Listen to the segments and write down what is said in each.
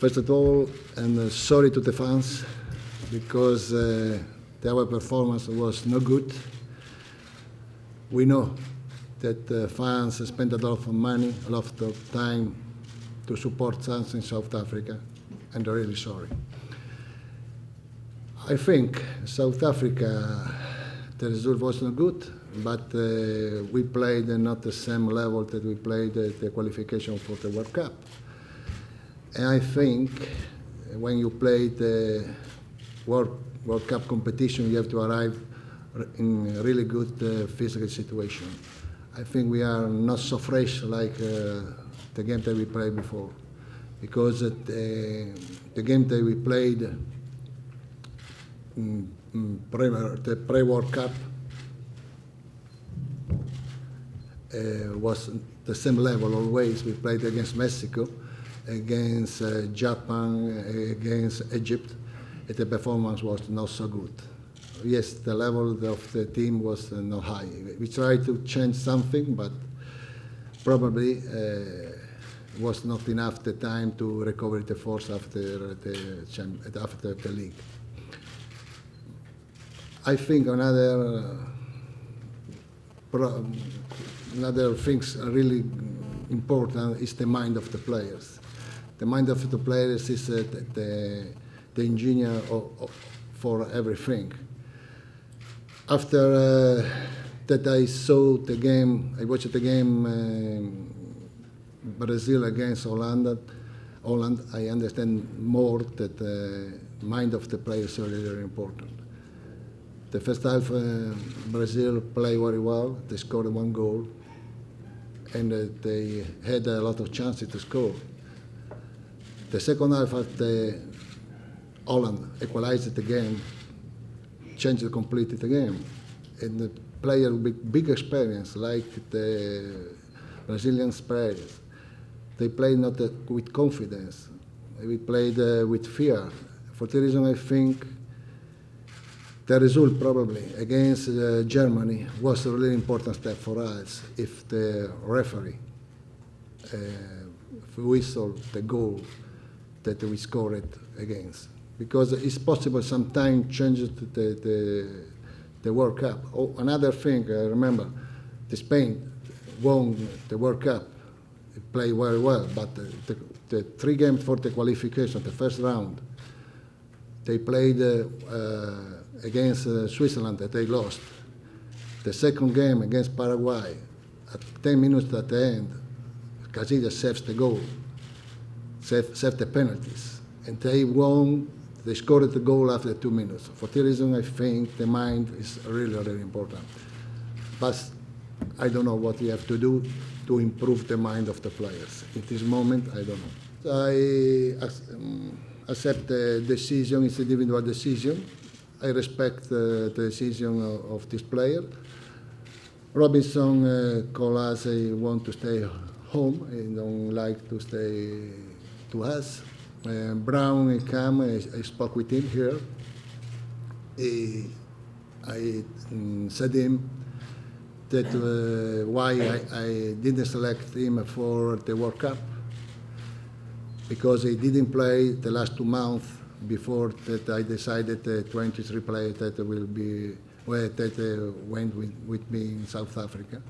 First of all, and sorry to the fans, because our performance was no good. We know that fans spend a lot of money, a lot of time to support us in South Africa, and they're really sorry. I think South Africa, the result was not good, but we played not the same level that we played at the qualification for the World Cup. And I think when you play the World Cup competition, you have to arrive in a really good physical situation. I think we are not so fresh like the game that we played before, because the game that we played the pre-World Cup was the same level always. We played against Mexico, against Japan, against Egypt, and the performance was not so good. Yes, the level of the team was not high. We tried to change something, but probably was not enough the time to recover the force after the league. I think another things really important is the mind of the players. The mind of the players is the engineer for everything. After that I saw the game, I watched the game Brazil against Holland, I understand more that the mind of the players is really, really important. The first half, Brazil played very well. They scored one goal, and they had a lot of chances to score. The second half, after Holland equalized the game, changed completely the game. And the player with big experience, like the Brazilian players, they played not with confidence. We played with fear. For that reason, I think the result probably against Germany was a really important step for us if the referee whistled the goal that we scored against. Because it's possible sometimes change the World Cup. Oh, another thing, remember, Spain won the World Cup. It played very well, but the 3 games for the qualification, the first round, they played against Switzerland that they lost. The second game against Paraguay, at 10 minutes at the end, Casillas saves the goal, saved the penalties, and they won. They scored the goal after 2 minutes. For that reason, I think the mind is really, really important. But I don't know what we have to do to improve the mind of the players. At this moment, I don't know. I accept the decision, it's an individual decision. I respect the decision of this player. Robinson called us, he wants to stay home, he don't like to stay to us. Brown came, I spoke with him here. I said him that why I didn't select him for the World Cup, because he didn't play the last 2 months before that I decided the 23 players that will be that went with me in South Africa.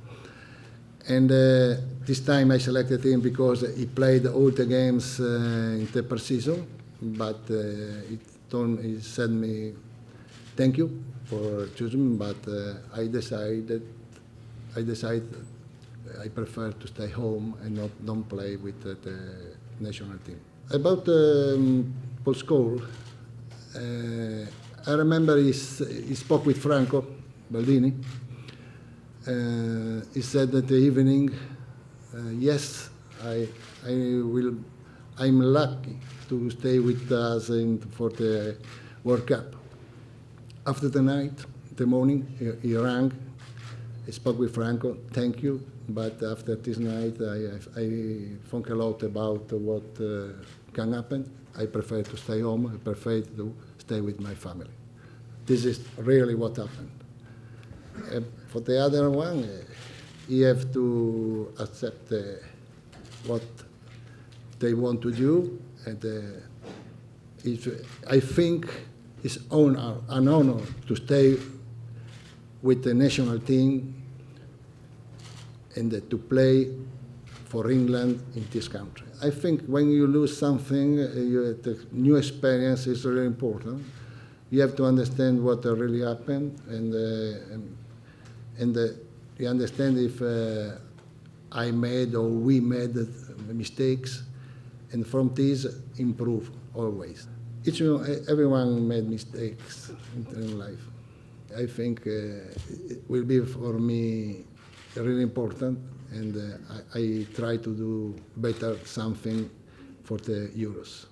And this time I selected him because he played all the games in the per-season, but he said me, thank you for choosing me, but I decided I prefer to stay home and don't play with the national team. About Paul Scholes, I remember he spoke with Franco Baldini. He said that the evening, yes, I'm lucky to stay with us for the World Cup. After the night, the morning, he rang. I spoke with Franco, thank you, but after this night, I think a lot about what can happen. I prefer to stay home, I prefer to stay with my family. This is really what happened. For the other one, you have to accept what they want to do, And I think it's an honor to stay with the national team and to play for England in this country. I think when you lose something, the new experience is really important. You have to understand what really happened, and you understand if I made or we made mistakes, and from this improve always. Everyone made mistakes in life. I think it will be for me really important, and I try to do better something for the Euros.